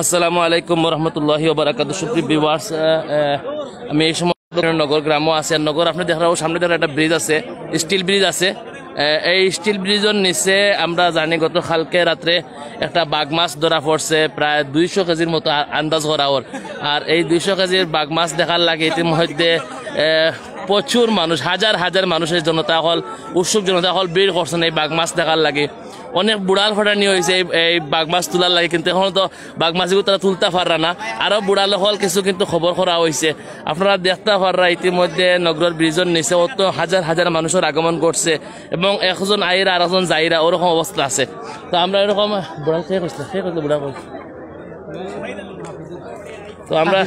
আসসালামু আলাইকুম রহমতুল্লাহি ওয়া বারাকাতুহু। সুপ্রিয় ভিউয়ার্স, আমি এই সময় নগর গ্রাম আছে নগর আপনি দেখার সামনে দেখা একটা ব্রিজ আছে, স্টিল ব্রিজ আছে। এই স্টিল ব্রিজের নিচে আমরা জানি গত কালকে রাত্রে একটা বাঘ মাছ ধরা পড়ছে, প্রায় 200 কেজির মতো আন্দাজ করা ওর। আর এই 200 কেজির বাঘ মাছ দেখার লাগে ইতিমধ্যে প্রচুর মানুষ, হাজার হাজার মানুষের জনতা হল, উৎসুক জনতা হল ভিড় করছেন এই বাঘ মাছ দেখার লাগে। অনেক বুড়াল ফটানি হয়েছে এই বাঘ মাছ তোলার লাগে, কিন্তু এখন তো বাঘ মাছগুলো তারা তুলতে পাররা না। আরও বুড়াল হল কিছু কিন্তু খবর করা হয়েছে, আপনারা দেখতে পাররা ইতিমধ্যে নগর ব্রিজের নিচে অত হাজার হাজার মানুষের আগমন করছে এবং একজন আইরা আর একজন যাইরা ওরকম অবস্থা আছে। তো আমরা এরকম বুড়াল খেয়ে করতে বুড়া করছি। তো আমরা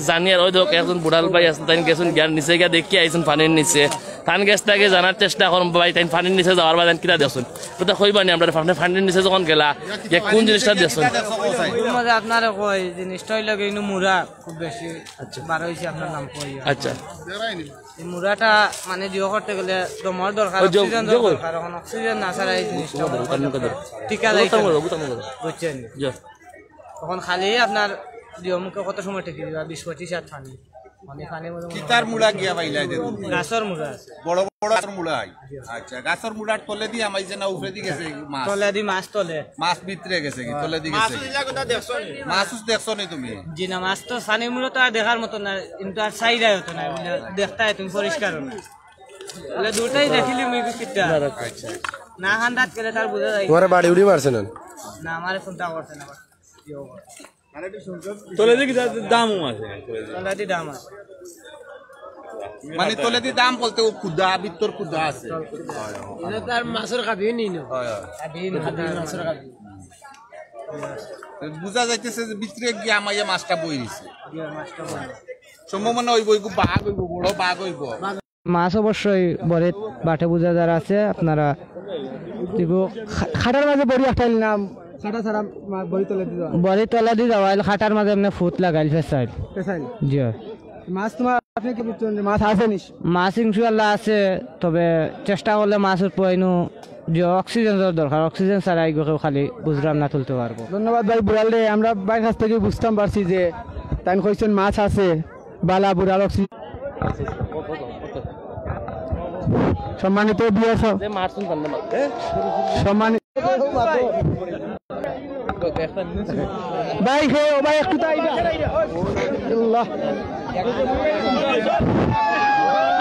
জানি আর ওই দেখ একজন বুড়াল ভাই আছেন, তাই গেছেন জ্ঞান নিচে গিয়ে দেখি আইছেন পানির নিচে। তান গেছ তাকে জানার চেষ্টা করুন ভাই তাই পানির নিচে যাওয়ার বাদ কিনা দেখুন তো কইবানি আমরা পানির নিচে যখন গেলা যে কোন জিনিসটা দেখুন আপনার কই জিনিসটা হইল কিন্তু মুড়া খুব বেশি বার হয়েছে আপনার নাম কই। আচ্ছা, এই মুড়াটা মানে জিও করতে গেলে দমর দরকার, অক্সিজেন দরকার। এখন অক্সিজেন না ছাড়া এই জিনিসটা টিকা লাগে বুঝছেন। তখন খালি আপনার জিও মুখে কত সময় টিকে দিবা 20-25 হাত পানি মানে পানির মধ্যে কিতার মুড়া গিয়া বাইলা দে গাছর মুড়া আছে, বড় বড় গাছর মুড়া। আচ্ছা, গাছর মুড়ার তলে দি আমাইছে না উপরে দি গেছে মাছ? তলে দি মাছ, তলে মাছ ভিতরে গেছে কি তলে দি গেছে? মাছ দেখছো নি তুমি? জি না, মাছ তো পানির মুড়া তো আর দেখার মতো না, কিন্তু আর চাইরাই হতো না, দেখতে তুমি পরিষ্কার না বলে দুটাই দেখিলি মুই কিটা। আচ্ছা, না হান্দাত গেলে তার বুঝা যায় তোমার বাড়ি উড়ি মারছে না? না আমারে ফোনটা করতে না তোলে দেখি দামও আছে, তলে দি দাম আছে মানে তলে দি দাম বলতে ও খুদা ভিতর খুদা আছে। এটা তার মাছের খাবি নি না, খাবি মাছের খাবি বুঝা যাইতেছে যে ভিতরে গিয়া আমাইয়া মাছটা বই দিছে। মাছটা সম্ভব মানে ওই বইগু বাঘ হইব, বড় বাঘ হইব। মাছ অবশ্যই বরে বাটে বুঝা যারা আছে আপনারা খাটার মাঝে বড়ি একটা নাম খাটা ছাড়া বড়ি তলা দিয়ে যাওয়া খাটার মাঝে এমনি ফুট লাগাইল ফেসাইল জি। মাছ তোমার আপনি কি বুঝছেন মাছ আছে নি? মাছ ইনশাআল্লাহ আছে, তবে চেষ্টা করলে মাছের পয়নু যে অক্সিজেন দরকার, অক্সিজেন ছাড়া এগুলো খালি বুঝলাম না তুলতে পারবো। ধন্যবাদ ভাই বুড়াল রে, আমরা ভাই কাছ থেকে বুঝতাম পারছি যে তাই কইছেন মাছ আছে বালা বুড়াল অক্সিজেন। সম্মানিত সম্মানিত ভাই ভাই একটু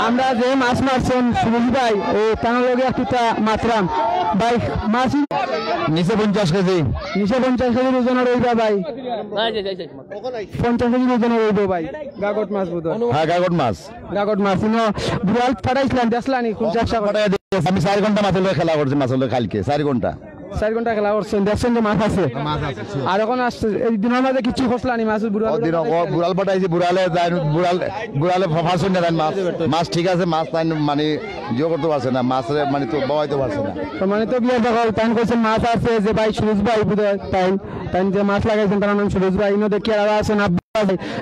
আমরা যে মাছ মারছেন সুরজ ভাই ও তার লগে একটু মাত্রাম ভাই মাছ নিচে 50 কেজি, নিচে 50 কেজির ওজন রইবা ভাই, 50 কেজির ওজন রইব ভাই। গাগট মাছ বুঝো? হ্যাঁ, গাগট মাছ বুড়াল ফাটাইছিলাম দেখলানি কোন চেষ্টা করে আমি 4 ঘন্টা মাছ লয়ে খেলা করছি, মাছ লয়ে কালকে 4 ঘন্টা খেলা করছেন, দেখছেন যে মাছ আছে আর এখন আসছে এই দিনের মাঝে কিছু খসলানি মাছ বুড়াল পাঠাইছি, বুড়ালে ফাঁসুন না মাছ ঠিক আছে, মাছ তাই মানে জিও করতে পারছে না, মাছ মানে তো বওয়াইতে পারছে না। মানে তো বিয়ে দেখো তাই কইছেন মাছ আছে যে ভাই সুরজ ভাই বুঝে তাই তাই যে মাছ লাগাইছেন তার নাম সুরজ ভাই, ইনো দেখি আর আছেন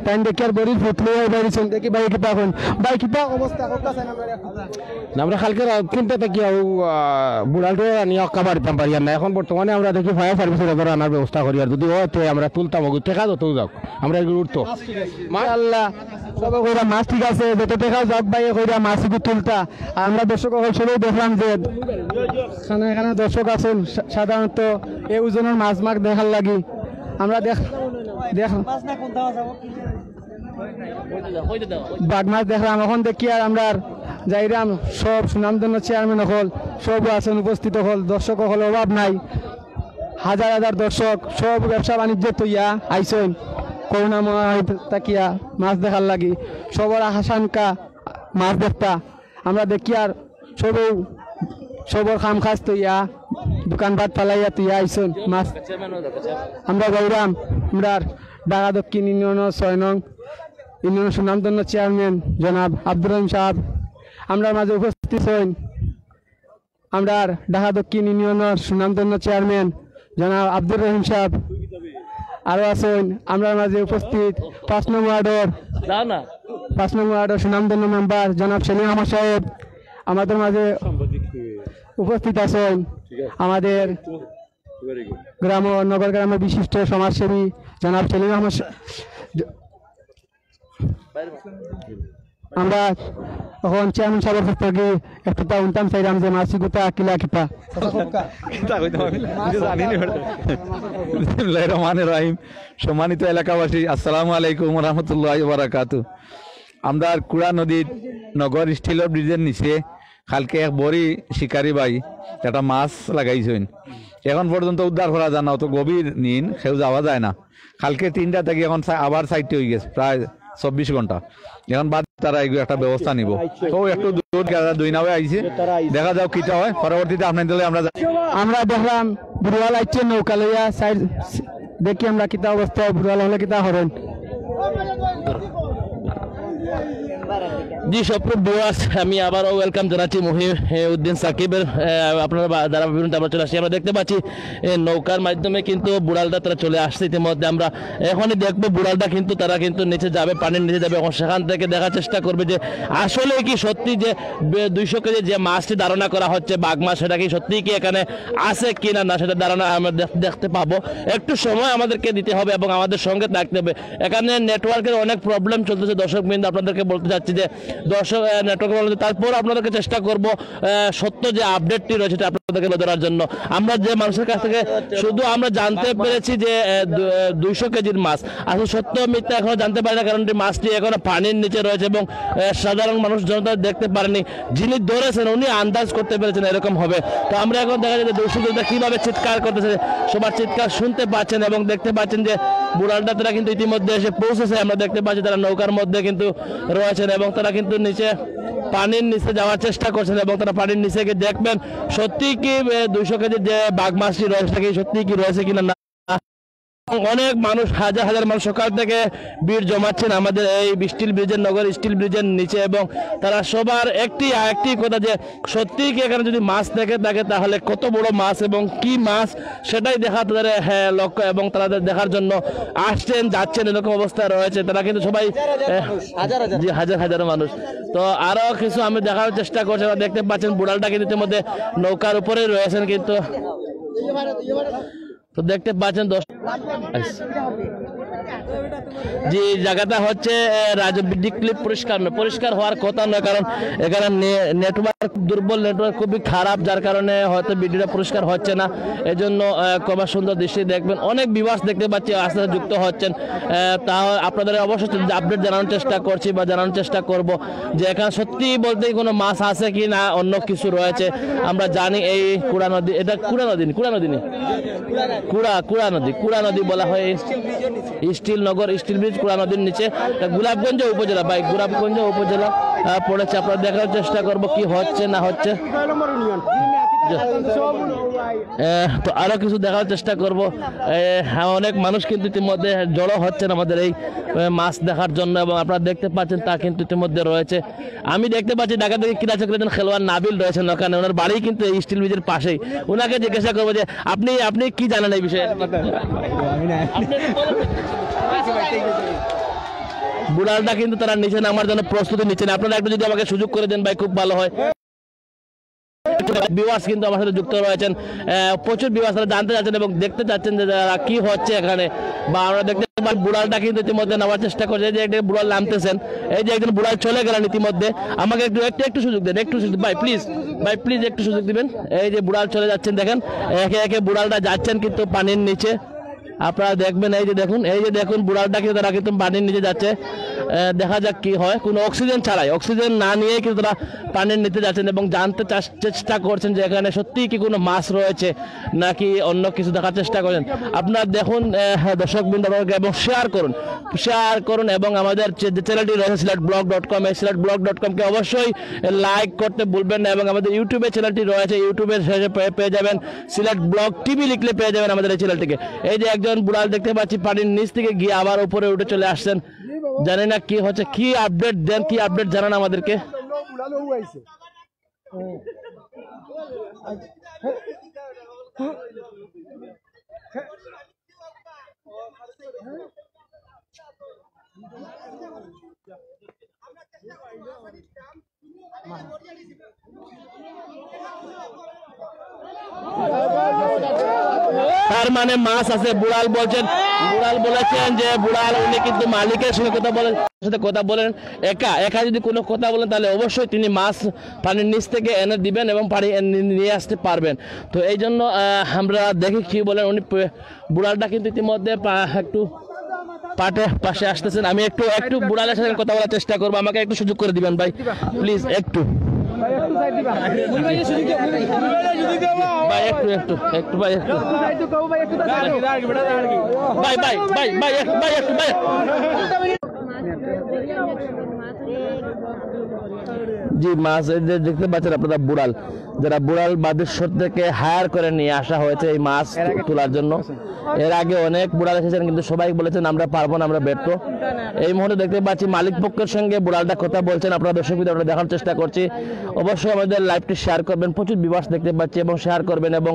তাই দেখি আর বড়ি ফুটলে বাইরেছেন দেখি ভাই কিতা এখন ভাই কিতা অবস্থা করতেছেন আমরা কালকে কিনতে থাকি বুড়ালটা নিয়ে অক্কা পারিতাম পারি না। এখন বর্তমানে আমরা দেখি ফায়ার সার্ভিসের এবার আনার ব্যবস্থা করি, আর যদি হয় আমরা তুলতাম টেকা যত যাক আমরা এগুলো উঠতো আল্লাহ সবাই কইরা মাছ ঠিক আছে যত টেকা যাক ভাই কইরা মাছ তুলতা। আমরা দর্শক সবাই দেখলাম যে এখানে দর্শক আছেন সাধারণত এই ওজনের মাছ মাছ দেখার লাগি আমরা বাঘ মাছ দেখলাম। এখন দেখি আর আমরা যাইরাম সব সুনামধন্য চেয়ারম্যান হল সব আছেন উপস্থিত হল, দর্শক হল অভাব নাই, হাজার হাজার দর্শক সব ব্যবসা বাণিজ্য তৈয়া আইসন করুণাময় তাকিয়া মাছ দেখার লাগি সবর আশঙ্কা মাছ দেখতা। আমরা দেখি আর সবর খাম খাস তৈয়া দোকানপাট পালাইয়া তুইয়া আইসন মাছ আমরা গৌরাম আমরা ঢাকা দক্ষিণ ইউনিয়ন 6 নং ইউনিয়ন সুনামধন্য চেয়ারম্যান জনাব আব্দুর রহিম সাহেব আমরা মাঝে উপস্থিত হইন। আমরা ঢাকা দক্ষিণ ইউনিয়নের সুনামধন্য চেয়ারম্যান জনাব আব্দুর রহিম সাহেব আরো আছেন আমরা মাঝে উপস্থিত 5 নং ওয়ার্ডের সুনামধন্য মেম্বার জনাব সেলিম আহমদ সাহেব আমাদের মাঝে উপস্থিত আছেন। আমাদের গ্রাম ও নগর গ্রামের বিশিষ্ট সমাজসেবী জনাব সেলিম আহমদ আমরা এখন চেয়ারম্যান সাহেবের কাছ থেকে একটা উনতাম চাইলাম যে মাসিকুতা কিলা কিতা রহমানির রহিম। সম্মানিত এলাকাবাসী, আসসালামু আলাইকুম রহমতুল্লাহ বারাকাতু। আমরা কুড়া নদীর নগর স্টিলের ব্রিজের নিচে কালকে এক বড়ি শিকারি ভাই একটা মাছ লাগাইছেন। এখন পর্যন্ত উদ্ধার করা যায় না, অত গভীর নিন সেও যাওয়া যায় না। কালকে 3টা থেকে এখন আবার 4টে হয়ে গেছে, প্রায় 24 ঘন্টা। এখন বাদ তারা এগুলো একটা ব্যবস্থা নিব। তো একটু দূর 2 নাওয়ে আইছে, দেখা যাও কিটা হয়। পরবর্তীতে আপনার দলে আমরা দেখলাম বুড়াল আইছে নৌকা লইয়া সাইড দেখি আমরা কিতা অবস্থায় বুড়াল হলে কিতা হবেন। জি সপ্রিয় ভিউয়ার্স, আমি আবারও ওয়েলকাম জানাচ্ছি মহিউদ্দিন সাকিবের। আপনারা যারা বিভিন্ন আমরা চলে আসছি, আমরা দেখতে পাচ্ছি নৌকার মাধ্যমে কিন্তু বুড়ালটা তারা চলে আসছে। ইতিমধ্যে আমরা এখনই দেখবো বুড়ালটা কিন্তু তারা কিন্তু নিচে যাবে, পানির নিচে যাবে। এখন সেখান থেকে দেখার চেষ্টা করবে যে আসলে কি সত্যি যে 200 কেজি যে মাছটি ধারণা করা হচ্ছে বাঘ মাছ, সেটা কি সত্যি কি এখানে আছে কি না, সেটা ধারণা আমরা দেখতে পাবো। একটু সময় আমাদেরকে দিতে হবে এবং আমাদের সঙ্গে থাকতে হবে। এখানে নেটওয়ার্কের অনেক প্রবলেম চলতেছে দর্শক বিন্দু, আপনাদেরকে বলতে চাচ্ছি যে দর্শক নেটওয়ার্ক বলতে, তারপর আপনাদেরকে চেষ্টা করব সত্য যে আপডেটটি রয়েছে আপনাদেরকে ধরার জন্য। আমরা যে মানুষের কাছ থেকে শুধু আমরা জানতে পেরেছি যে 200 কেজির মাছ, আসলে সত্য মিথ্যা এখনো জানতে পারি না, কারণ মাছটি এখনো পানির নিচে রয়েছে এবং সাধারণ মানুষ জনতা দেখতে পারেনি। যিনি ধরেছেন উনি আন্দাজ করতে পেরেছেন এরকম হবে। তো আমরা এখন দেখা যায় যে দর্শকরা কিভাবে চিৎকার করতেছে, সবার চিৎকার শুনতে পাচ্ছেন এবং দেখতে পাচ্ছেন যে বুড়ালটা তারা কিন্তু ইতিমধ্যে এসে পৌঁছেছে। আমরা দেখতে পাচ্ছি তারা নৌকার মধ্যে কিন্তু রয়েছেন এবং তারা কিন্তু নিচে পানির নিচে যাওয়ার চেষ্টা করছেন এবং তারা পানির নিচে গিয়ে দেখবেন সত্যি কি 200 কেজি যে বাঘ মাছটি রয়েছে কি সত্যি কি রয়েছে কিনা না। অনেক মানুষ, হাজার হাজার মানুষ সকাল থেকে ভিড় জমাচ্ছেন আমাদের এই স্টিল ব্রিজের, নগর স্টিল ব্রিজের নিচে এবং তারা সবার একটি কথা যে সত্যি কি এখানে যদি মাছ দেখে থাকে তাহলে কত বড় মাছ এবং কি মাছ সেটাই দেখা তাদের লক্ষ্য এবং তারা দেখার জন্য আসছেন যাচ্ছেন, এরকম অবস্থা রয়েছে। তারা কিন্তু সবাই হাজার হাজার মানুষ। তো আরো কিছু আমি দেখার চেষ্টা করছি, দেখতে পাচ্ছেন বুড়ালটা কিন্তু ইতিমধ্যে নৌকার উপরে রয়েছেন কিন্তু। তো দেখতে পাচ্ছেন যে জায়গাটা হচ্ছে রাজবিদ্যুৎ ক্লিপ পরিষ্কার নয়, পরিষ্কার হওয়ার কথা নয়, কারণ এখানে নেটওয়ার্ক দুর্বল, নেটওয়ার্ক খুবই খারাপ, যার কারণে হয়তো ভিডিওটা পরিষ্কার হচ্ছে না। এই জন্য খুব সুন্দর দৃষ্টি দেখবেন, অনেক বিভাস দেখতে পাচ্ছি আস্তে আস্তে যুক্ত হচ্ছেন। তা আপনাদের অবশ্যই আপডেট জানানোর চেষ্টা করছি বা জানানোর চেষ্টা করব যে এখানে সত্যি বলতেই কোনো মাছ আছে কি না অন্য কিছু রয়েছে। আমরা জানি এই কুড়া নদী, এটা কুড়া নদী কুড়া নদী বলা হয় স্টিল নগর স্টিল ব্রিজ কুড়া নদীর নিচে গোলাপগঞ্জ উপজেলা বা গোলাপগঞ্জ উপজেলা পড়েছে। আপনারা দেখার চেষ্টা করব কি হচ্ছে না হচ্ছে। তো আরো কিছু দেখার চেষ্টা করব। অনেক মানুষ কিন্তু ইতিমধ্যে জড়ো হচ্ছেন আমাদের এই মাছ দেখার জন্য এবং আপনারা দেখতে পাচ্ছেন তা কিন্তু ইতিমধ্যে রয়েছে। আমি দেখতে পাচ্ছি ঢাকা থেকে ক্রীড়া চক্রের খেলোয়াড় নাবিল রয়েছেন ওখানে, ওনার বাড়ি কিন্তু এই স্টিল ব্রিজের পাশেই। ওনাকে জিজ্ঞাসা করবো যে আপনি কি জানেন এই বিষয়ে? বুড়ালটা কিন্তু তারা নিচে নামার জন্য প্রস্তুতি নিচ্ছেন। আপনারা একটু যদি আমাকে সুযোগ করে দেন ভাই খুব ভালো হয়। ভিউয়ার্স কিন্তু আমার সাথে যুক্ত রয়েছেন, প্রচুর ভিউয়ার্স তারা জানতে চাচ্ছেন এবং দেখতে চাচ্ছেন যে কি হচ্ছে এখানে। বা আমরা দেখতে পাই বুড়ালটা কিন্তু ইতিমধ্যে নামার চেষ্টা করছে, যে একটা বুড়াল নামতেছেন। এই যে একজন বুড়াল চলে গেলেন ইতিমধ্যে, আমাকে একটু সুযোগ দেন, একটু সুযোগ ভাই প্লিজ একটু সুযোগ দিবেন। এই যে বুড়াল চলে যাচ্ছেন, দেখেন একে একে বুড়ালটা যাচ্ছেন কিন্তু পানির নিচে। আপনারা দেখবেন এই যে দেখুন বুড়ালটা কিন্তু তারা কিন্তু পানির নিচে যাচ্ছে। দেখা যাক কি হয়। কোনো অক্সিজেন ছাড়াই, অক্সিজেন না নিয়ে কিন্তু তারা পানির নিচে যাচ্ছেন এবং জানতে চেষ্টা করছেন যে এখানে সত্যি কি কোনো মাছ রয়েছে নাকি অন্য কিছু দেখার চেষ্টা করেন। আপনারা দেখুন দর্শকবৃন্দ এবং শেয়ার করুন এবং আমাদের যে চ্যানেলটি রয়েছে silatblog.com, এই silatblog.com-কে অবশ্যই লাইক করতে ভুলবেন না এবং আমাদের ইউটিউবে চ্যানেলটি রয়েছে, ইউটিউবের শেষে পেয়ে যাবেন সিলেট ব্লগ টিভি লিখলে পেয়ে যাবেন আমাদের এই চ্যানেলটিকে। এই যে একজন বুড়াল দেখতে পাচ্ছি পানির নিচ থেকে গিয়ে আবার উপরে উঠে চলে আসছেন। জানি না কি হচ্ছে, কি আপডেট দেন, কি আপডেট জানান আমাদেরকে। তার মানে মাছ আছে। বুড়াল বলেছেন যে বুড়াল উনি কিন্তু মালিকের সঙ্গে কথা বলেন একা যদি কোনো কথা বলেন তাহলে অবশ্যই তিনি মাছ পানির নিচ থেকে এনে দিবেন এবং পানি নিয়ে আসতে পারবেন। তো এই জন্য আমরা দেখি কি বলেন উনি। বুড়ালটা কিন্তু ইতিমধ্যে একটু পাশে আসতেছেন। আমি একটু বুড়ালের সাথে কথা বলার চেষ্টা করবো, আমাকে একটু সুযোগ করে দিবেন ভাই প্লিজ। একটু জি মাছ দেখতে পাচ্ছেন আপনারা, বুড়াল যারা বুড়াল বাদেশ্বর থেকে হায়ার করে নিয়ে আসা হয়েছে এই মাছ তোলার জন্য। এর আগে অনেক বুড়াল এসেছেন কিন্তু সবাই বলেছেন আমরা পারবো না, আমরা ব্যর্থ। এই মুহূর্তে দেখতে পাচ্ছি মালিক পক্ষের সঙ্গে বুড়ালটা কথা বলছেন। আপনারা দর্শক আমরা দেখার চেষ্টা করছি। অবশ্যই আমাদের লাইভটি শেয়ার করবেন, প্রচুর ভিউয়ার্স দেখতে পাচ্ছি এবং শেয়ার করবেন এবং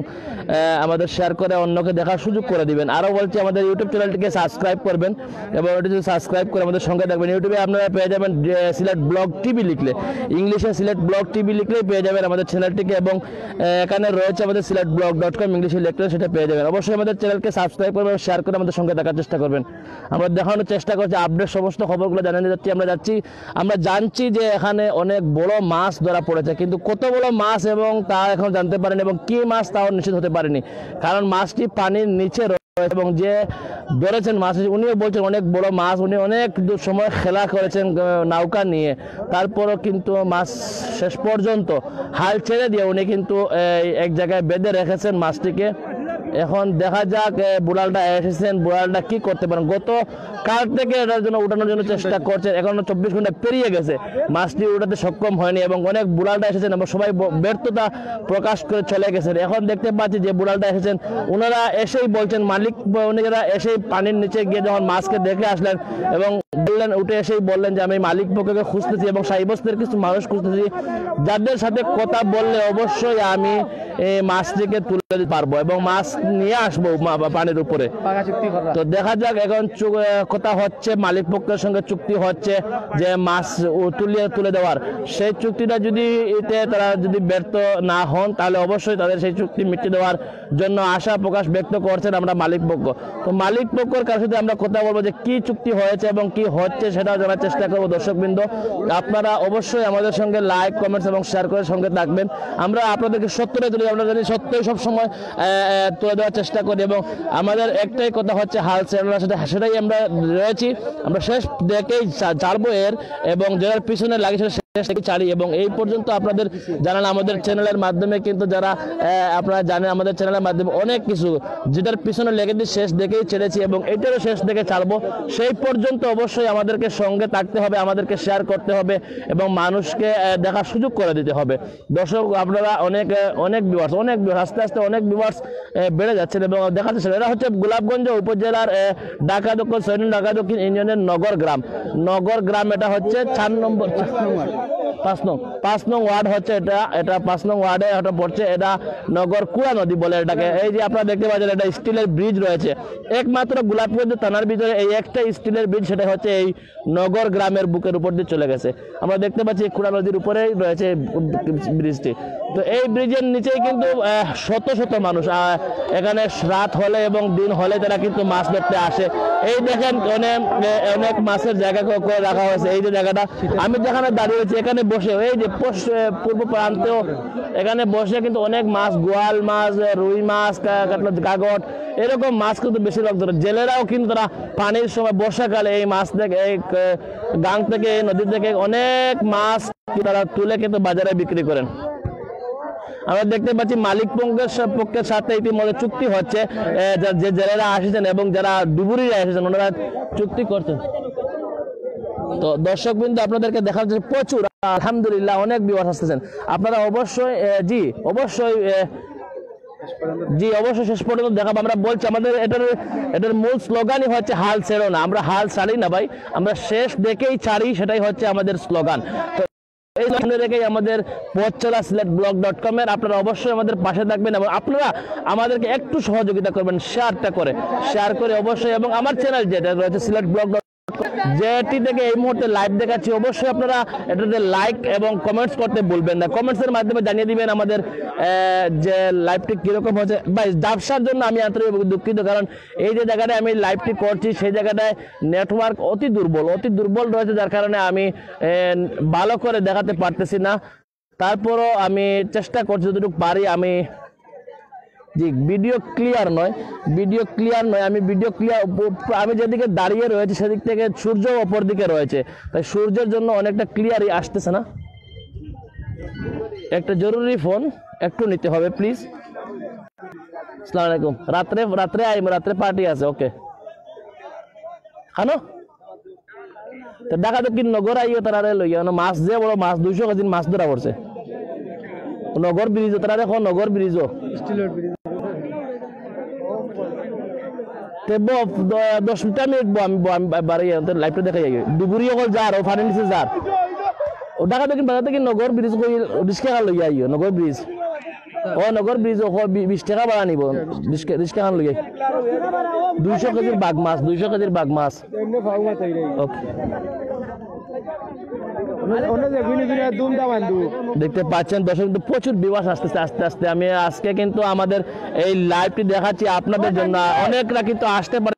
আমাদের শেয়ার করে অন্যকে দেখার সুযোগ করে দিবেন। আরও বলছি আমাদের ইউটিউব চ্যানেলটিকে সাবস্ক্রাইব করবেন এবং এটি যদি সাবস্ক্রাইব করে আমাদের সঙ্গে থাকবেন। ইউটিউবে আপনারা পেয়ে যাবেন সিলেট ব্লগ টিভি লিখলে, ইংলিশে সিলেট ব্লগ টিভি লিখলেই পেয়ে যাবেন আমাদের চ্যানেলটিকে এবং এখানে রয়েছে আমাদের siletblog.com ইংলিশে লিখলে সেটা পেয়ে যাবেন। অবশ্যই আমাদের চ্যানেলকে সাবস্ক্রাইব করবেন, শেয়ার করে আমাদের সঙ্গে থাকার চেষ্টা করবেন। আমরা দেখানোর চেষ্টা করছি আপডেট সমস্ত খবরগুলো জানিয়ে যাচ্ছি। আমরা জানছি যে এখানে অনেক বড় মাছ ধরা পড়েছে, কিন্তু কত বড় মাছ এবং তা এখন জানতে পারেনি এবং কি মাছ তাও নিশ্চিত হতে পারেনি, কারণ মাছটি পানির নিচে এবং যে ধরেছেন মাছ উনিও বলছেন অনেক বড় মাছ। উনি অনেক সময় খেলা করেছেন নৌকা নিয়ে, তারপরও কিন্তু মাছ শেষ পর্যন্ত হাল ছেড়ে দিয়ে উনি কিন্তু এক জায়গায় বেঁধে রেখেছেন মাছটিকে। এখন দেখা যাক বুড়ালটা এসেছেন, বুড়ালটা কি করতে পারেন। গত কাল থেকে এটার জন্য উঠানোর জন্য চেষ্টা করছেন, এখন 24 ঘন্টা পেরিয়ে গেছে, মাছটি উঠাতে সক্ষম হয়নি এবং অনেক বুড়ালটা এসেছেন এবং সবাই ব্যর্থতা প্রকাশ করে চলে গেছেন। এখন দেখতে পাচ্ছি যে বুড়ালটা এসেছেন, ওনারা এসেই বলছেন মালিক উনিরা এসেই পানির নিচে গিয়ে যখন মাছকে দেখে আসলেন এবং বললেন, উঠে এসেই বললেন যে আমি মালিক পক্ষকে খুঁজতেছি এবং সাইবস্তের কিছু মানুষ খুঁজতেছি যাদের সাথে কথা বললে অবশ্যই আমি মাছটিকে তুলে দিতে পারবো এবং মাছ নিয়ে আসবো পানির উপরে। তো দেখা যাক এখন কথা হচ্ছে, মালিক পক্ষের সঙ্গে চুক্তি হচ্ছে যে মাছ তুলে দেওয়ার। সেই চুক্তিটা যদি তারা যদি ব্যর্থ না হন তাহলে অবশ্যই তাদের সেই চুক্তি মিটিয়ে দেওয়ার জন্য আশা প্রকাশ ব্যক্ত করছেন আমরা মালিক পক্ষ। তো মালিক পক্ষের কাছে আমরা কথা বলবো যে কি চুক্তি হয়েছে এবং কি হচ্ছে সেটাও জানার চেষ্টা করবো। দর্শকবৃন্দ আপনারা অবশ্যই আমাদের সঙ্গে লাইক কমেন্টস এবং শেয়ার করে সঙ্গে থাকবেন। আমরা আপনাদেরকে সত্যটাই তুলে, আমরা জানি সত্যই সবসময় তুলে দেওয়ার চেষ্টা করি এবং আমাদের একটাই কথা হচ্ছে হাল ছেড়ে সেটাই আমরা রয়েছি। আমরা শেষ দেখেই ছাড়বো এর এবং যারা পিছনে লাগে সেটা শেষ থেকে ছাড়ি এবং এই পর্যন্ত আপনাদের জানান আমাদের চ্যানেলের মাধ্যমে কিন্তু যারা আপনারা জানেন আমাদের চ্যানেলের মাধ্যমে অনেক কিছু যেটার পিছনে লেগে দিয়ে শেষ দেখেই ছেড়েছি এবং এটারও শেষ দেখে ছাড়বো। সেই পর্যন্ত অবশ্যই আমাদেরকে সঙ্গে থাকতে হবে, আমাদেরকে শেয়ার করতে হবে এবং মানুষকে দেখার সুযোগ করে দিতে হবে। দর্শক আপনারা অনেক ভিউয়ার্স আস্তে আস্তে অনেক ভিউয়ার্স বেড়ে যাচ্ছেন এবং দেখা যাচ্ছে এরা হচ্ছে গোলাপগঞ্জ উপজেলার ঢাকা দক্ষিণ 6 নং ঢাকা দক্ষিণ ইউনিয়নের নগর গ্রাম। এটা হচ্ছে 5 নং ওয়ার্ড হচ্ছে এটা 5 নং ওয়ার্ডে এটা পড়ছে। এটা নগর কুড়া নদী বলে এটাকে। এই যে আপনারা দেখতে পাচ্ছেন এটা স্টিলের ব্রিজ রয়েছে, একমাত্র গোলাপগঞ্জ থানার ভিতরে এই একটা স্টিলের ব্রিজ, সেটা হচ্ছে এই নগর গ্রামের বুকের উপর দিয়ে চলে গেছে। আমরা দেখতে পাচ্ছি কুড়া নদীর উপরেই রয়েছে ব্রিজটি। তো এই ব্রিজের নিচেই কিন্তু শত শত মানুষ এখানে রাত হলে এবং দিন হলে তারা কিন্তু মাছ ধরতে আসে। এই দেখেন অনেক মাছের জায়গা করে রাখা হয়েছে। এই যে জায়গাটা আমি যেখানে দাঁড়িয়ে রয়েছি এখানে বসে, এই যে পূর্ব প্রান্তেও এখানে বসে কিন্তু অনেক মাছ, গোয়াল মাছ, রুই মাছ, কাগট এরকম মাছ কিন্তু বেশিরভাগ ধরে। জেলেরাও কিন্তু তারা পানির সময় বর্ষাকালে এই মাছ থেকে এই গাং থেকে এই নদী থেকে অনেক মাছ তারা তুলে কিন্তু বাজারে বিক্রি করেন। আমরা দেখতে পাচ্ছি মালিক পক্ষের সাথে ইতিমধ্যে চুক্তি হচ্ছে, যে জেলেরা আসেছেন এবং যারা ডুবুরিরা এসেছেন ওনারা চুক্তি করছেন। তো দর্শকবৃন্দ আপনাদেরকে দেখা যাচ্ছে প্রচুর আলহামদুলিল্লাহ অনেক ভিউয়ার্স আসতেছেন। আপনারা অবশ্যই অবশ্যই শেষ পর্যন্ত দেখাবো। আমরা বলছি আমাদের এটার মূল স্লোগানই হচ্ছে হাল ছেড়ো না। আমরা হাল ছাড়ি না ভাই, আমরা শেষ দেখেই ছাড়ি, সেটাই হচ্ছে আমাদের স্লোগান। তো এই সামনে রেখেই আমাদের পথ চলা siletblog.com এর আপনারা অবশ্যই আমাদের পাশে থাকবেন এবং আপনারা আমাদেরকে একটু সহযোগিতা করবেন শেয়ার করে অবশ্যই এবং আমার চ্যানেল যেটা রয়েছে সিলেট ব্লগ যেটি থেকে এই মুহূর্তে লাইভ দেখাচ্ছি অবশ্যই আপনারা এটাতে লাইক এবং কমেন্টস করতে ভুলবেন না। কমেন্টসের মাধ্যমে জানিয়ে দিবেন আমাদের যে লাইভটি কিরকম হচ্ছে। ভাই ব্যবসার জন্য আমি আন্তরিকভাবে দুঃখিত, কারণ এই যে জায়গাটায় আমি লাইভটি করছি সেই জায়গাটায় নেটওয়ার্ক অতি দুর্বল রয়েছে, যার কারণে আমি ভালো করে দেখাতে পারতেছি না। তারপরও আমি চেষ্টা করছি যতটুকু পারি। আমি জি ভিডিও ক্লিয়ার নয়, আমি যেদিকে দাঁড়িয়ে রয়েছে সেদিক থেকে সূর্য অপর দিকে রয়েছে, তাই সূর্যের জন্য অনেকটা ক্লিয়ারই আসতেছে না। একটা জরুরি ফোন একটু নিতে হবে প্লিজ। আসসালামু আলাইকুম। রাত্রে পার্টি আছে, ওকে খানো তো দেখা তো কি নগর আইও তারা লইয়া মাছ যে বড় মাছ 200 কেজি মাছ ধরা পড়ছে নগর ব্রিজ, তারা দেখো নগর ব্রিজও 10 মিনিট আমি বাড়ি লাইভটা দেখা যাই ডুবুরি অকল যার ও ফানি নিচে যার ও ঢাকা থেকে বাজার থেকে নগর ব্রিজ কই 20 টাকা লইয়া আইও নগর ব্রিজ নগর ব্রিজ ও 20 টাকা ভাড়া নিব 20 টাকা লইয়া 200 কেজির বাঘ মাছ ওকে দেখতে পাচ্ছেন দর্শক, কিন্তু প্রচুর বিবাস আসতেছে আস্তে আস্তে। আমি আজকে কিন্তু আমাদের এই লাইভটি দেখাচ্ছি আপনাদের জন্য। অনেকরা কিন্তু আসতে পারে,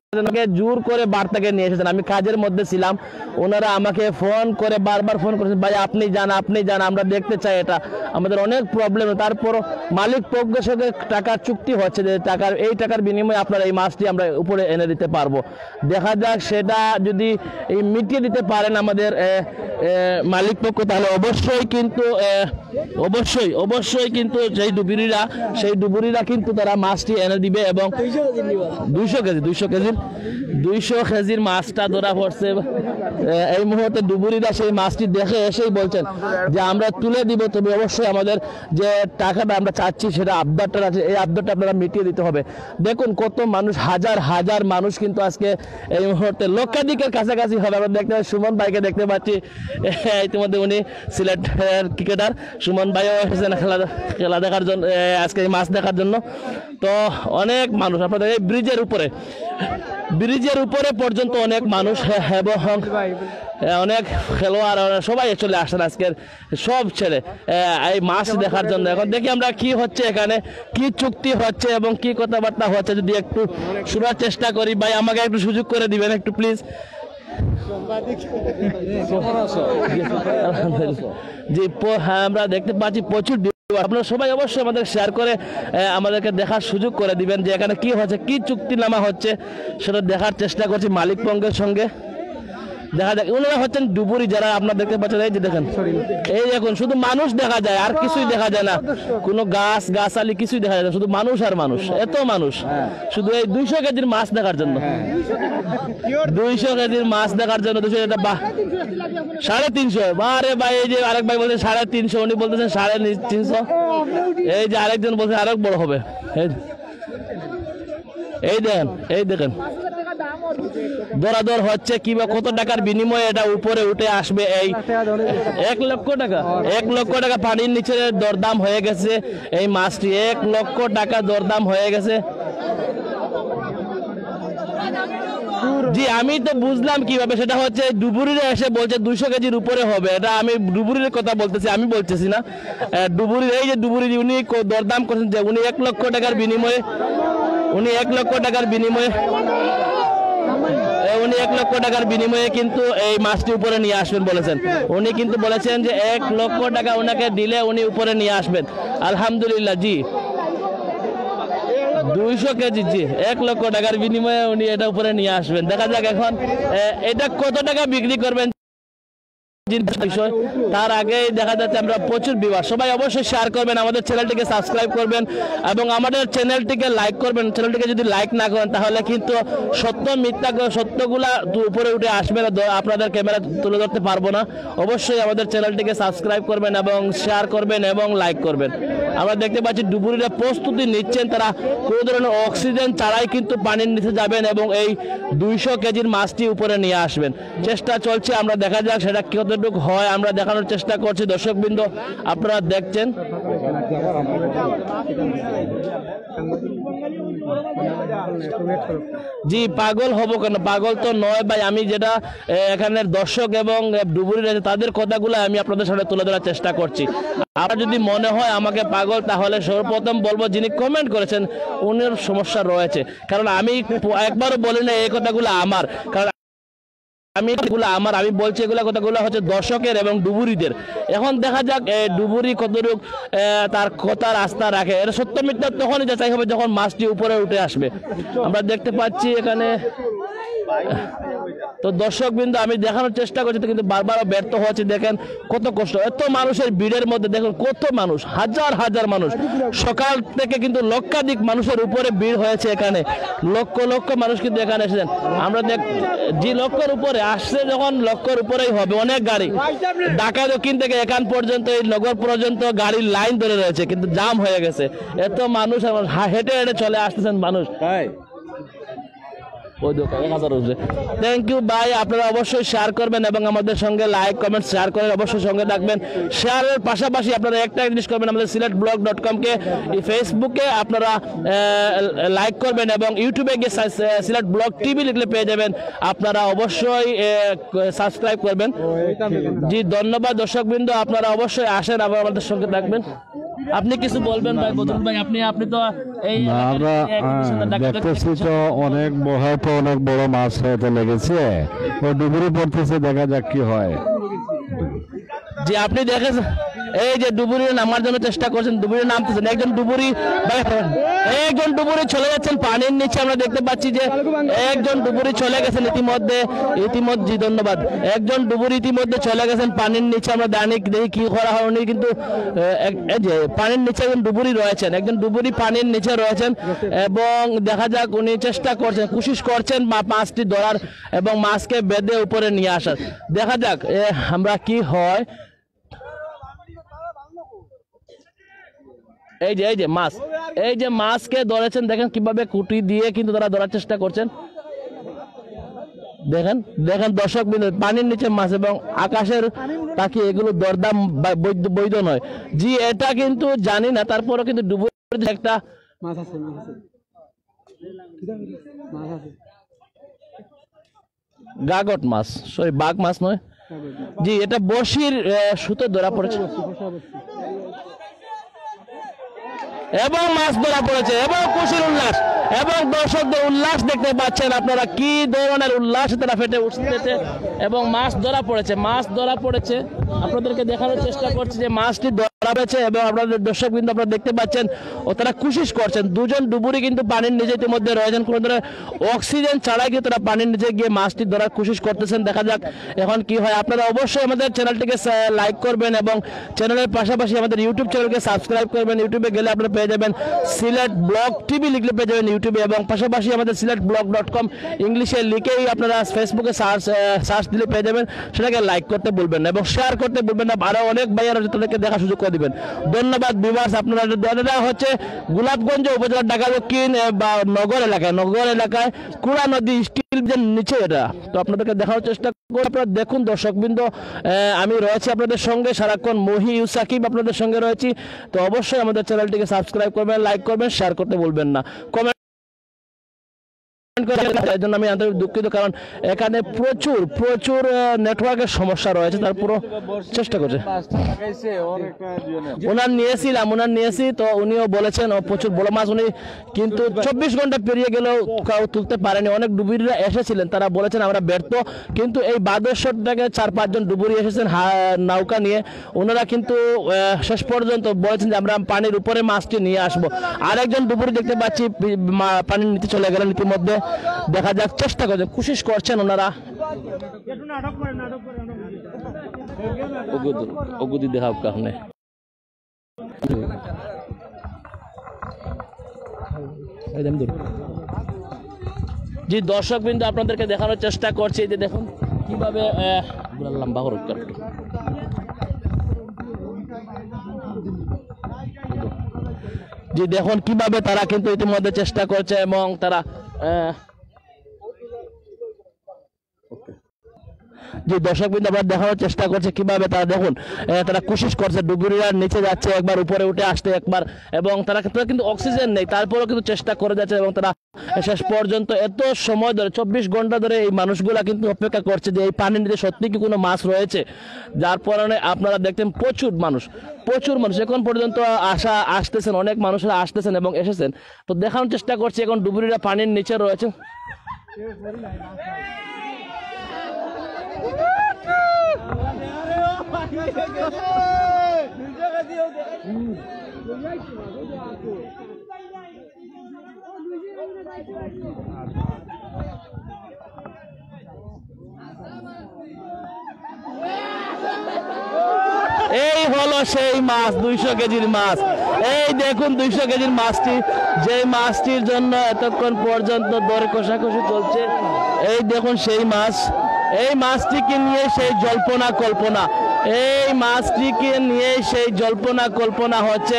জোর করে বার্তাকে নিয়ে এসেছেন। আমি কাজের মধ্যে ছিলাম, ওনারা আমাকে ফোন করে বারবার ফোন করেছেন, ভাই আপনি যান, আমরা দেখতে চাই। এটা আমাদের অনেক প্রবলেম। তারপর মালিক পক্ষের সঙ্গে টাকার চুক্তি হচ্ছে যে এই টাকার বিনিময়ে আপনার এই মাছটি আমরা উপরে এনে দিতে পারবো। দেখা যাক সেটা যদি মিটিয়ে দিতে পারেন আমাদের মালিক পক্ষ, তাহলে অবশ্যই কিন্তু সেই ডুবুরিরা কিন্তু তারা মাছটি এনে দিবে। এবং 200 কেজির মাছটা ধরা পড়ছে এই মুহূর্তে। ডুবুরিরা সেই মাছটি দেখে এসেই বলছেন যে আমরা তুলে দিব, তবে অবশ্যই আমাদের যে টাকাটা আমরা চাচ্ছি সেটা আবদারটা আছে, এই আবদারটা আপনারা মিটিয়ে দিতে হবে। দেখুন কত মানুষ, হাজার মানুষ কিন্তু আজকে এই মুহূর্তে লক্ষাধিকের কাছাকাছি হবে। আমরা দেখতে পাচ্ছি সুমন ভাইকে দেখতে পাচ্ছি, ইতিমধ্যে উনি সিলেটের ক্রিকেটার সুমন ভাইও এসেছেন খেলা দেখার জন্য, আজকে মাছ দেখার জন্য। তো অনেক মানুষ আপনাদের এই ব্রিজের উপরে পর্যন্ত অনেক মানুষ এবং অনেক খেলোয়াড় সবাই চলে আসেন আজকের সব ছেলে এই মাছ দেখার জন্য। এখন দেখি আমরা কি হচ্ছে এখানে, কি চুক্তি হচ্ছে এবং কি কথাবার্তা হচ্ছে, যদি একটু শোনার চেষ্টা করি। ভাই আমাকে একটু সুযোগ করে দিবেন একটু প্লিজ। জি আমরা দেখতে পাচ্ছি প্রচুর, আপনারা সবাই অবশ্যই আমাদের শেয়ার করে আমাদেরকে দেখার সুযোগ করে দিবেন যে এখানে কি হচ্ছে, কি চুক্তিনামা হচ্ছে সেটা দেখার চেষ্টা করছি মালিক পক্ষের সঙ্গে। দেখা যাক ওনারা হচ্ছেন ডুবুরি, যারা আপনারা দেখতে পাচ্ছেন। এই যে দেখেন, এই দেখুন শুধু মানুষ দেখা যায় আর কিছুই দেখা যায় না, কোনো গাছালি কিছুই দেখা যায় না, শুধু মানুষ আর মানুষ, এত মানুষ শুধু এই 200 কেজির মাছ দেখার জন্য। 200 কেজির মাছ দেখার জন্য 350 বারে ভাই। এই যে আরেক ভাই বলছেন 350, উনি বলতেছেন 350, এই যে আরেকজন বলছে আরেক বড় হবে। এই দেখেন দরাদর হচ্ছে কিংবা কত টাকার বিনিময়ে এটা উপরে উঠে আসবে। এই 1 লক্ষ টাকা পানির নিচে দরদাম হয়ে গেছে এই মাছটি, 1 লক্ষ টাকা দরদাম হয়ে গেছে। জি আমি তো বুঝলাম কিভাবে, সেটা হচ্ছে ডুবুরিরা এসে বলছে 200 কেজির উপরে হবে। এটা আমি ডুবুরির কথা বলতেছি, আমি বলতেছি না। ডুবুরির এই যে ডুবুরি উনি দরদাম করছেন যে উনি 1 লক্ষ টাকার বিনিময়ে উনি 1 লক্ষ টাকার বিনিময়ে কিন্তু এই মাছটি উপরে নিয়ে আসবেন বলেছেন। উনি কিন্তু বলেছেন যে 1 লক্ষ টাকা ওনাকে দিলে উনি উপরে নিয়ে আসবেন। আলহামদুলিল্লাহ জি 200 কেজি, জি 1 লক্ষ টাকার বিনিময়ে উনি এটা উপরে নিয়ে আসবেন। দেখা যাক এখন এটা কত টাকা বিক্রি করবেন বিষয়। তার আগে দেখা যাচ্ছে আমরা প্রচুর বিবাদ। সবাই অবশ্যই শেয়ার করবেন, আমাদের চ্যানেলটিকে সাবস্ক্রাইব করবেন এবং আমাদের চ্যানেলটিকে লাইক করবেন। চ্যানেলটিকে যদি লাইক না করেন তাহলে কিন্তু সত্যগুলা উপরে উঠে আসবে না, আপনাদের ক্যামেরা তুলে ধরতে পারবো না। অবশ্যই আমাদের চ্যানেলটিকে সাবস্ক্রাইব করবেন এবং শেয়ার করবেন এবং লাইক করবেন। আমরা দেখতে পাচ্ছি ডুবুরিরা প্রস্তুতি নিচ্ছেন, তারা কোনো ধরনের অক্সিজেন ছাড়াই কিন্তু পানির নিচে যাবেন এবং এই 200 কেজির মাছটি উপরে নিয়ে আসবেন। চেষ্টা চলছে, আমরা দেখা যাক সেটা কতটুকু হয়, আমরা দেখানোর চেষ্টা করছি। দর্শকবৃন্দ আপনারা দেখছেন জি পাগল হব কেন, পাগল তো নয় ভাই। আমি যেটা এখানের দর্শক এবং ডুবুরি রয়েছে তাদের কথাগুলো আমি আপনাদের সামনে তুলে ধরার চেষ্টা করছি। আপনার যদি মনে হয় আমাকে পাগল, তাহলে সর্বপ্রথম বলবো যিনি কমেন্ট করেছেন উনার সমস্যা রয়েছে। কারণ আমি একবারও বলি না এই কথাগুলো আমার, কারণ আমি বলছি এগুলা কথাগুলো হচ্ছে দর্শকের এবং ডুবুরিদের। এখন দেখা যাক ডুবুরি কতটুক তার কথার আস্থা রাখে। এর সত্য মিথ্যা তখনই যাচাই হবে যখন মাছটি উপরে উঠে আসবে। আমরা দেখতে পাচ্ছি এখানে তো দর্শক বিন্দু আমি দেখানোর চেষ্টা করছি কিন্তু বারবার ব্যর্থ হচ্ছে। দেখেন কত কষ্ট, এত মানুষের ভিড়ের মধ্যে দেখুন কত মানুষ, হাজার হাজার মানুষ। সকাল থেকে কিন্তু লক্ষাধিক মানুষের উপরে ভিড় হয়েছে এখানে, লক্ষ লক্ষ মানুষ কিন্তু এখানে এসেছেন। আমরা যে লক্ষের উপরে আসছে, যখন লক্ষের উপরেই হবে অনেক গাড়ি, ঢাকা দক্ষিণ থেকে এখান পর্যন্ত এই নগর পর্যন্ত গাড়ির লাইন ধরে রয়েছে, কিন্তু জাম হয়ে গেছে। এত মানুষ হেঁটে হেঁটে চলে আসতেছেন মানুষ। থ্যাংক ইউ ভাই, আপনারা অবশ্যই শেয়ার করবেন এবং আমাদের সঙ্গে লাইক কমেন্ট শেয়ার করে অবশ্যই সঙ্গে থাকবেন। শেয়ারের পাশাপাশি আপনারা একটা জিনিস করবেন, আমাদের siletblog.com-কে ফেসবুকে আপনারা লাইক করবেন এবং ইউটিউবে গিয়ে সিলেট ব্লগ টিভি লিখলে পেয়ে যাবেন, আপনারা অবশ্যই সাবস্ক্রাইব করবেন। জি ধন্যবাদ দর্শকবৃন্দ, আপনারা অবশ্যই আসেন আবার আমাদের সঙ্গে থাকবেন। আপনি কিছু বলবেন ভাই? বদরুল ভাই আপনি তো এই আমরা দেখতেছি তো অনেক হয়তো অনেক বড় মাছ হয়তো লেগেছে, ও ডুবুরি পড়তেছে, দেখা যাক কি হয়। জি আপনি দেখেছেন এই যে ডুবুরি নামার জন্য চেষ্টা করছেন, ডুবুরি নামতেছেন, একজন ডুবুরি চলে যাচ্ছেন পানির নিচে। আমরা দেখতে পাচ্ছি যে একজন ডুবুরি চলে গেছেন ইতিমধ্যে। জি ধন্যবাদ, একজন ডুবুরি ইতিমধ্যে চলে গেছেন পানির নিচে। আমরা দেখি কি করা হয়। উনি কিন্তু এই যে পানির নিচে একজন ডুবুরি রয়েছেন, একজন ডুবুরি পানির নিচে রয়েছেন এবং দেখা যাক উনি চেষ্টা করছেন, কোশিশ করছেন মাছটি ধরার এবং মাছকে বেঁধে উপরে নিয়ে আসার। দেখা যাক আমরা কি হয়। এই যে মাছকে ধরেছেন, দেখেন কিভাবে কুটি দিয়ে কিন্তু তারা ধরার চেষ্টা করছেন। দেখেন দর্শক পানির নিচে মাছ এবং আকাশের পাখি, এগুলো দরদাম বৈধ নয়। জি এটা কিন্তু জানি না, তারপরও কিন্তু ডুবুরি একটা মাছ আছে, গাগট মাছ, সরি বাঘ মাছ নয়। জি এটা বড়শির সুতো ধরা পড়েছে এবং মাছ ধরা পড়েছে এবং খুশির উল্লাস এবং দর্শকদের উল্লাস দেখতে পাচ্ছেন আপনারা, কি ধরনের উল্লাস তারা ফেটে উঠতেছে এবং মাছ ধরা পড়েছে। আপনাদেরকে দেখানোর চেষ্টা করছি যে মাছটি ধরা পড়েছে এবং আপনাদের দর্শক কিন্তু আপনারা দেখতে পাচ্ছেন ও তারা কোশিশ করছেন। দুজন ডুবুরি কিন্তু পানির নিচে ইতিমধ্যে রয়েছেন, কোনো ধরনের অক্সিজেন ছাড়াই কিন্তু তারা পানির নিচে গিয়ে মাছটি ধরার কোশিশ করতেছেন। দেখা যাক এখন কি হয়। আপনারা অবশ্যই আমাদের চ্যানেলটিকে লাইক করবেন এবং চ্যানেলের পাশাপাশি আমাদের ইউটিউব চ্যানেলকে সাবস্ক্রাইব করবেন। ইউটিউবে গেলে আপনারা পেয়ে যাবেন সিলেট ব্লগ টিভি লিখলে পেয়ে যাবেন ইউটিউবে, এবং পাশাপাশি আমাদের siletblog.com ইংলিশে লিখেই আপনারা ফেসবুকে সার্চ দিলে পেয়ে যাবেন। সেটাকে লাইক করতে ভুলবেন না এবং শেয়ার করতে ভুলবেন না, আরো অনেক ভাইয়ারা তাদেরকে দেখার সুযোগ করে দিবেন। ধন্যবাদ ভিউয়ার্স। আপনারা দেওয়া হচ্ছে গোলাপগঞ্জ উপজেলার ঢাকা দক্ষিণ বা নগর এলাকায় কুড়া নদী স্টিল ব্রিজের নিচে এটা। তো আপনাদেরকে দেখানোর চেষ্টা করে আপনারা দেখুন দর্শকবৃন্দ, আমি রয়েছি আপনাদের সঙ্গে সারাক্ষণ, মহি সাকিব আপনাদের সঙ্গে রয়েছি। তো অবশ্যই আমাদের চ্যানেলটিকে সাবস্ক্রাইব করবেন, লাইক করবেন, শেয়ার করতে ভুলবেন না, কমেন্ট এর জন্য আমি আন্তরিক দুঃখিত, কারণ এখানে প্রচুর নেটওয়ার্কের সমস্যা রয়েছে। তারপরও চেষ্টা করছে, ওনার নিয়েছি তো উনিও বলেছেন প্রচুর বড় মাছ উনি কিন্তু 24 ঘন্টা পেরিয়ে গেলেও কাউ তুলতে পারেনি। অনেক ডুবুরিরা এসেছিলেন, তারা বলেছেন আমরা ব্যর্থ, কিন্তু এই বাদেশ্বর থেকে 4-5 জন ডুবুরি এসেছেন নৌকা নিয়ে। ওনারা কিন্তু শেষ পর্যন্ত বলেছেন যে আমরা পানির উপরে মাছটি নিয়ে আসবো। আরেকজন ডুবুরি দেখতে পাচ্ছি পানির নিচে চলে গেলেন ইতিমধ্যে। দেখা যাক, চেষ্টা করছেন, কোশিশ করছেন ওনারা। ওগুদি দেখাব কারণে জি দর্শক বিন্দু আপনাদেরকে দেখানোর চেষ্টা করছি যে দেখুন কিভাবে লম্বা জি দেখুন কিভাবে তারা কিন্তু ইতিমধ্যে চেষ্টা করছে এবং তারা যে দর্শকবৃন্দ আমরা দেখানোর চেষ্টা করছে কিভাবে তারা দেখুন তারা কোশিশ করছে ডুবুরিয়ার নিচে যাচ্ছে একবার উপরে উঠে আসতে একবার, এবং তারা কিন্তু অক্সিজেন নেই তারপরেও কিন্তু চেষ্টা করে যাচ্ছে, এবং তারা শেষ পর্যন্ত এত সময় ধরে 24 ঘন্টা ধরে এই মানুষগুলা কিন্তু অপেক্ষা করছে যে এই পানির নিচে সত্যি কি কোনো মাছ রয়েছে, যার কারণে আপনারা দেখতেন প্রচুর মানুষ এখন পর্যন্ত আসতেছেন, অনেক মানুষরা আসতেছেন এবং এসেছেন। তো দেখানোর চেষ্টা করছে এখন ডুবুরিরা পানির নিচে রয়েছে। এই হলো সেই মাছ, 200 কেজির মাছ। এই দেখুন 200 কেজির মাছটি, যে মাছটির জন্য এতক্ষণ পর্যন্ত দর কষাকষি চলছে। এই দেখুন সেই মাছ, এই মাছটিকে নিয়ে সেই জল্পনা কল্পনা, এই মাছটিকে নিয়ে সেই জল্পনা কল্পনা হচ্ছে।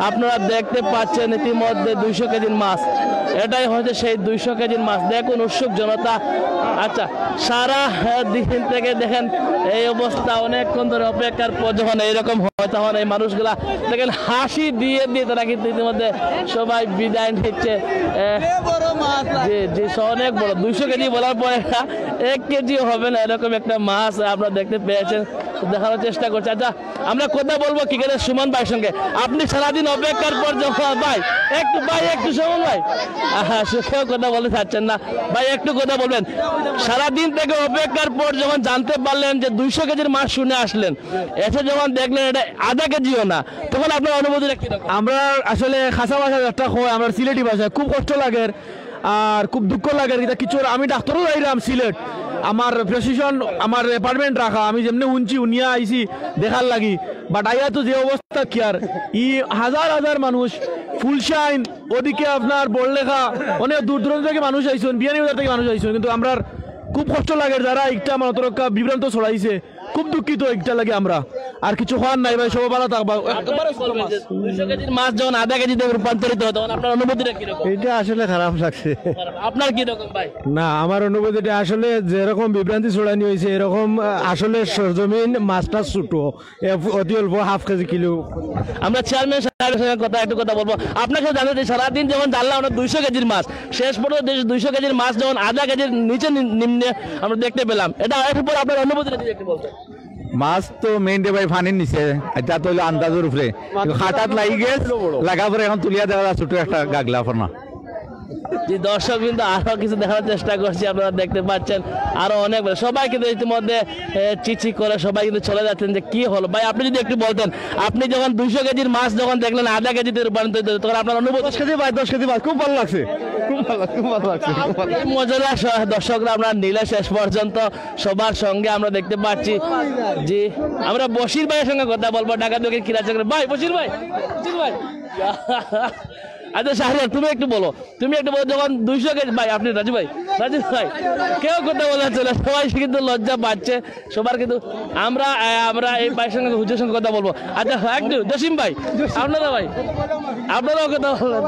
আপনারা দেখতে পাচ্ছেন ইতিমধ্যে 200 কেজির মাছ, এটাই হচ্ছে সেই 200 কেজির মাছ। দেখুন উৎসুক জনতা। আচ্ছা, সারা দিন থেকে দেখেন এই অবস্থা, অনেকক্ষণ ধরে অপেক্ষার পর যখন এইরকম হয় তখন এই মানুষগুলা দেখেন হাসি দিয়ে দিয়ে তারা কিন্তু ইতিমধ্যে সবাই বিদায় নিচ্ছে। জি জি, অনেক বড় 200 কেজি বলার পরে 1 কেজিও হবে না এরকম একটা মাছ আপনারা দেখতে পেয়েছেন, দেখানোর চেষ্টা করছে। আচ্ছা, আমরা কথা বলবো ক্রিকেটের সুমন ভাইয়ের সঙ্গে। আপনি সারাদিন অপেক্ষার পর যখন একটু সুমন ভাই সুখেও কথা বলতে চাচ্ছেন না ভাই, একটু কথা বলবেন। সারাদিন থেকে অপেক্ষার পর যখন জানতে পারলেন যে 200 কেজির মাছ শুনে আসলেন, এসে যখন দেখলেন এটা আধা কেজিও না, তখন আপনার অনুভূতিটা কি? আমরা আসলে খাসা ভাষা একটা হয়, আমরা সিলেটি ভাষায় খুব কষ্ট লাগে আর খুব দুঃখ লাগে। এটা কিছু আমি ডাক্তারও যাইলাম সিলেট, আমার প্রেসক্রিপশন আমার অ্যাপার্টমেন্ট রাখা, আমি যেমনি শুনছি উনিয়া আইছি দেখার লাগি, বাট আইয়া তো যে অবস্থা কি আর হাজার হাজার মানুষ ফুলশাইন, ওদিকে আপনার বড়লেখা, অনেক দূর দূরান্ত থেকে মানুষ আইসেন, বিয়ানীবাজার থেকে মানুষ আইসেন, কিন্তু আমরা খুব কষ্ট লাগে যারা একটা মানতরক্ষা বিভ্রান্ত ছড়াইছে, খুব দুঃখিত একটা লাগে আমরা। আর কিছু হওয়ার নাই ভাই, সবাই ভালো থাকবা। 200 কেজির মাছ যখন আধা কেজিতে রূপান্তরিত হয় তখন আপনার অনুভূতিটা কিরকম? এটা আসলে খারাপ লাগছে। আপনার কি রকম ভাই? না, আমার অনুভূতিটা আসলে যেরকম বিভ্রান্তি ছড়ানি হয়েছে এরকম আসলে সরজমিন মাছটা ছোটো, অতি অল্প 1/2 কেজি কিলো। আমরা চেয়ারম্যান সাহেবের সঙ্গে একটু কথা বলবো। আপনাকে জানাতে সারাদিন যখন জানলাম আমরা 200 কেজির মাছ, শেষ পর্যন্ত 200 কেজির মাছ যখন আধা কেজির নিচে নিম্নে আমরা দেখতে পেলাম, এটা এরপর আপনার অনুভূতিটা একটু বলবেন। মাছ তো মেইন ডে ভাই পানির নিচে, এটা তো হইলো আন্দাজের উপরে, হাটাত লাগি গেছে লাগা পরে এখন তুলিয়া দেওয়া যায় ছোট একটা গাগলা ফোনা। যে দর্শক কিন্তু আরো কিছু দেখার চেষ্টা করছি, আপনারা দেখতে পাচ্ছেন আরো অনেক সবাই কিন্তু ইতিমধ্যে চিচি করে সবাই কিন্তু চলে যাচ্ছেন যে কি হলো। ভাই আপনি যদি একটু বলতেন, আপনি যখন 200 কেজির মাছ যখন দেখলেন আধা কেজিতে রূপান্তরিত তখন আপনার অনুভূতি? 10 কেজি ভাই, 10 কেজি ভাই, খুব ভালো লাগছে, খুব ভালো লাগছে। মজাদার দর্শকরা আমরা নিলে শেষ পর্যন্ত সবার সঙ্গে আমরা দেখতে পাচ্ছি। জি, আমরা বশির ভাইয়ের সঙ্গে কথা বলবো, ঢাকা থেকে খিরাচকের ভাই। বশির ভাই আচ্ছা শাহরিয়ার তুমি একটু বলো, যখন 200 কেজি ভাই, আপনি রাজু ভাই কেউ কথা বলা চলে, সবাই কিন্তু লজ্জা পাচ্ছে সবার, কিন্তু আমরা এই ভাইয়ের সঙ্গে হুজুরের সঙ্গে কথা বলবো। আচ্ছা একটু জসিম ভাই, আপনারাও কথা বলবেন,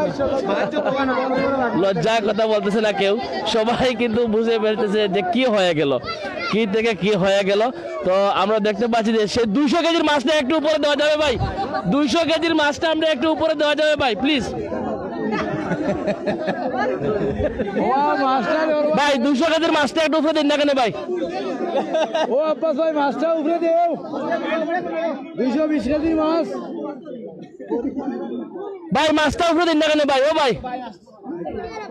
লজ্জায় কথা বলতেছে না কেউ, সবাই কিন্তু বুঝে ফেলতেছে যে কি হয়ে গেল, কি থেকে কি হয়ে গেল। তো আমরা দেখতে পাচ্ছি যে সেই 200 কেজির মাছটা একটু উপরে দেওয়া যাবে ভাই, 200 কেজির মাছটা আমরা একটু উপরে দেওয়া যাবে ভাই প্লিজ। ভাই 200 কেজির মাছটা একটু উপরে দিন না কেন ভাই? ও আব্বাস ভাই, মাছটা উপরে দেও, 220 কেজির মাছ ভাই, মাছটা উপরে দিন না কেন ভাই?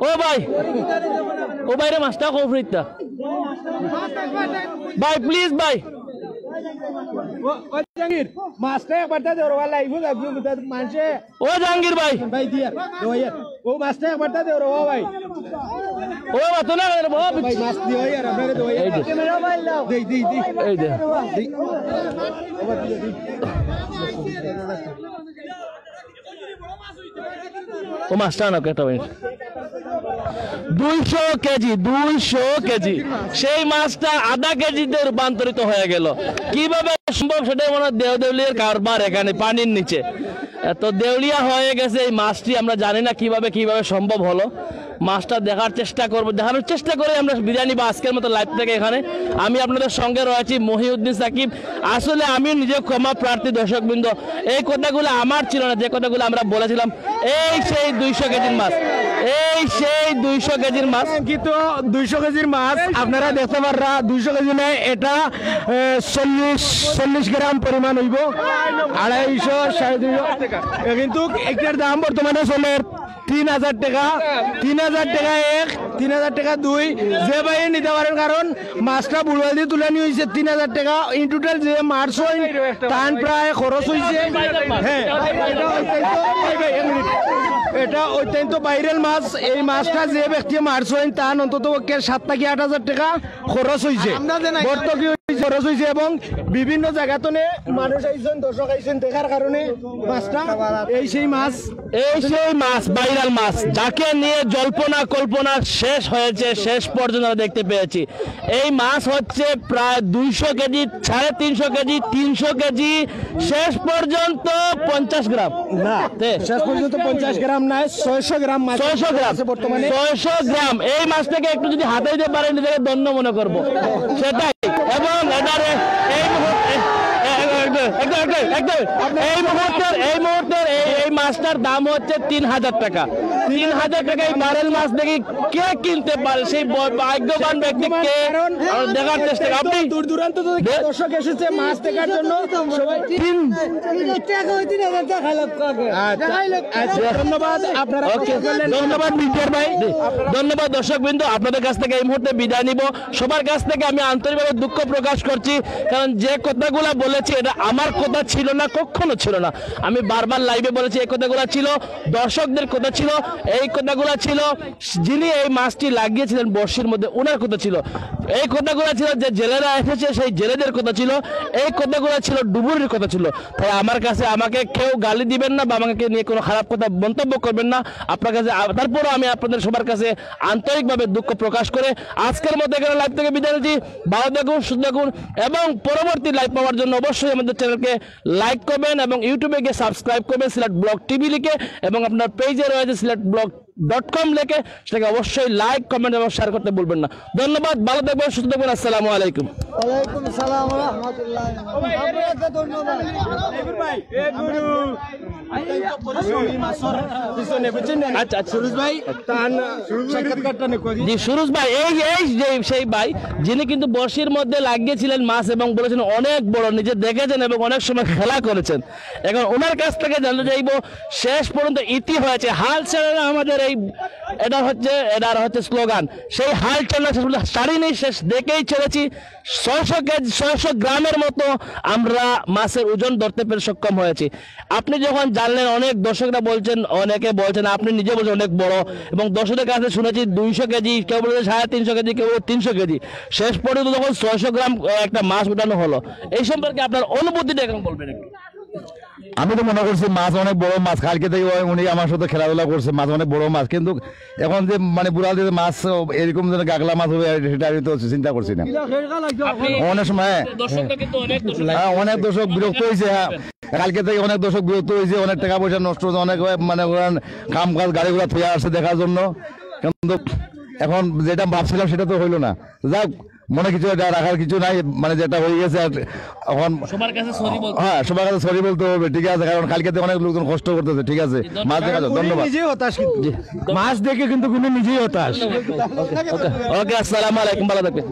ও ভাই রে মাছটা উপরে দিতা ভাই প্লিজ ভাই। মাছটা একবার দেওয়া লাগবে মানুষে। ও জাহাঙ্গীর ভাই, ও মাছটা একবার দেওয়া ভাই, ও তো না মাছ দিও ইয়ার আপনারে দেওয়া দেই ও মাছটা না কেটে ভাই। 200 কেজি 200 কেজি সেই মাছটা আধা কেজিতে রূপান্তরিত হয়ে গেল। কিভাবে সম্ভব সেটাই মনে হয় দেউলিয়ার কারবার এখানে পানির নিচে। তো দেউলিয়া হয়ে গেছে এই মাছটি, আমরা জানি না কিভাবে সম্ভব হলো। মাছটা দেখানোর চেষ্টা করে আমরা বিদায় নিব আজকের মতো লাইভ থেকে এখানে। আমি আপনাদের সঙ্গে রয়েছি মহিউদ্দিন সাকিব। আসলে আমি নিজে ক্ষমা প্রার্থী দর্শকবৃন্দ, এই কথাগুলো আমার ছিল না, যে কথাগুলো আমরা বলেছিলাম। এই সেই 200 কেজির মাছ, এই সেই 200 কেজির মাছ, কিন্তু 200 কেজির মাছ আপনারা দেখতে পাররা 200 কেজি নেই, এটা 40 গ্রাম পরিমাণ হইব, 250 250 কিন্তু একটার দাম বর্তমানে চলে 3000 টাকা। 3000 টাকা এক, 3000 টাকা দুই, যে ভাই নিতে পারেন, কারণ মাছটা বুড়া দিয়ে তুলে নিয়ে হয়েছে 3000 টাকা। ইন টোটাল যে মাছ হয় তান প্রায় খরচ হয়েছে, হ্যাঁ এটা অত্যন্ত ভাইরাল মাছ। এই মাছটা যে ব্যক্তি মারছেন তার অন্তত 7 থেকে 8000 টাকা খরচ হয়েছে, ভর্তুকি খরচ হয়েছে, এবং বিভিন্ন জায়গাতে মানুষ আইছেন, দর্শক আইছেন দেখার কারণে মাছটা। এই সেই মাছ ভাইরাল মাছ, যাকে নিয়ে জল্পনা কল্পনা শেষ হয়েছে, শেষ পর্যন্ত আমরা দেখতে পেয়েছি। এই মাছ হচ্ছে প্রায় 200 কেজি, 350 কেজি, 300 কেজি, শেষ পর্যন্ত 50 গ্রাম না, শেষ পর্যন্ত 50 গ্রাম নাই, 600 গ্রাম মাছ, 600 গ্রাম বর্তমানে 600 গ্রাম। এই মাছটাকে একটু যদি হাতে দিতে পারেন নিজেকে ধন্য মনে করবো, সেটাই। এবং এটারে এই মুহূর্তের এই মাছটার দাম হচ্ছে 3000 টাকা। 3000 টাকা এই বারেল মাছ দেখি কে কিনতে পারে, সেই ভাগ্যবান ব্যক্তিকে দেখার চেষ্টা। আপনি দূর দূরান্ত থেকে দর্শক এসেছে মাছ দেখার জন্য, সবাই ধন্যবাদ আপনারা, ধন্যবাদ মির্জার ভাই, ধন্যবাদ দর্শকবৃন্দ। আপনাদের কাছ থেকে এই মুহূর্তে বিদায় নিব। সবার কাছ থেকে আমি আন্তরিকভাবে দুঃখ প্রকাশ করছি, কারণ যে কথাগুলো বলেছি এটা আমার কথা ছিল না, কখনো ছিল না। আমি বারবার লাইভে বলেছি এই কথাগুলো ছিল দর্শকদের কথা ছিল, এই কথাগুলো ছিল যিনি এই মাছটি লাগিয়েছিলেন বর্ষির মধ্যে ওনার কথা ছিল, এই কথাগুলো ছিল যে জেলেরা এসেছে সেই জেলেদের কথা ছিল, এই কথাগুলো ছিল ডুবুরির কথা ছিল। তাই আমার কাছে আমাকে কেউ গালি দিবেন না বা আমাকে নিয়ে কোনো খারাপ কথা মন্তব্য করবেন না আপনার কাছে। তারপরও আমি আপনাদের সবার কাছে আন্তরিকভাবে দুঃখ প্রকাশ করে আজকের মধ্যে এখানে লাইভ থেকে বিদায় নিচ্ছি। ভালো থাকুন, সুস্থ থাকুন, এবং পরবর্তী লাইভ পাওয়ার জন্য অবশ্যই আমাদের চ্যানেলকে লাইক করবেন এবং ইউটিউবে গিয়ে সাবস্ক্রাইব করবেন সিলেট ব্লগ টিভি লিখে, এবং আপনার পেজে রয়েছে siletblog.com লিখে, সেটাকে অবশ্যই লাইক, কমেন্ট এবং শেয়ার করতে ভুলবেন না। ধন্যবাদ, ভালো থাকবেন, সুস্থ থাকবেন, আসসালামু আলাইকুম। ওয়ালাইকুম আসসালাম ওয়া রাহমাতুল্লাহ। আপনাকে ধন্যবাদ। আচ্ছা সুরজ ভাই, জি সুরজ ভাই, এই যে সেই ভাই যিনি কিন্তু বর্ষির মধ্যে লাগিয়েছিলেন মাছ এবং বলেছেন অনেক বড়, নিজে দেখেছেন এবং অনেক সময় খেলা করেছেন। এখন ওনার কাছ থেকে জানতে চাইব শেষ পর্যন্ত ইতি হয়েছে হাল ছেড়ে না আমাদের এই, এটার হচ্ছে স্লোগান, সেই হাল ছেড়ে না ছাড়িনি, শেষ দেখেই ছেড়েছি। 600 গ্রামের মতো আমরা মাছের ওজন ধরতে পেরে সক্ষম হয়েছি। আপনি যখন জানলেন, অনেক দর্শকরা বলছেন, অনেকে বলছেন, আপনি নিজে বলছেন অনেক বড়, এবং দর্শকদের কাছে শুনেছি 200 কেজি, কেউ বলেছে 350 কেজি, কেউ 300 কেজি, শেষ পর্যন্ত যখন 600 গ্রাম একটা মাছ উঠানো হলো, এই সম্পর্কে আপনার অনুভূতিটা এখন বলবেন একটু। আমি তো মনে করছি মাছ অনেক বড় মাছ, কালকে থেকে উনি আমার সাথে খেলাধুলা করছে, মাছ অনেক বড় মাছ, কিন্তু এখন যে মানে বুড়াল দিয়ে মাছ এরকম যেন গাগলা মাছ হবে সেটা আমি তো চিন্তা করছি না। অনেক সময় অনেক দর্শক বিরক্ত হয়েছে, কালকে থেকে অনেক দর্শক বিরক্ত হয়েছে, অনেক টাকা পয়সা নষ্ট হয়েছে, অনেক মানে কাম কাজ গাড়িগুলো থুয়ে আসছে দেখার জন্য, কিন্তু এখন যেটা ভাবছিলাম সেটা তো হইলো না। যাক, মনে কিছু এটা রাখার কিছু নাই, মানে যেটা হয়ে গেছে এখন সবার কাছে সরি বলতে, হ্যাঁ সবার কাছে সরি বলতে হবে, ঠিক আছে, কারণ কালকে অনেক লোকজন কষ্ট করতেছে, ঠিক আছে, মাছ দেখা যাক। ধন্যবাদ। নিজেই হতাশ, কিন্তু মাছ দেখে কিন্তু কোনো নিজেই হতাশ। ওকে, আসসালামু আলাইকুম, ভালো থাকবেন।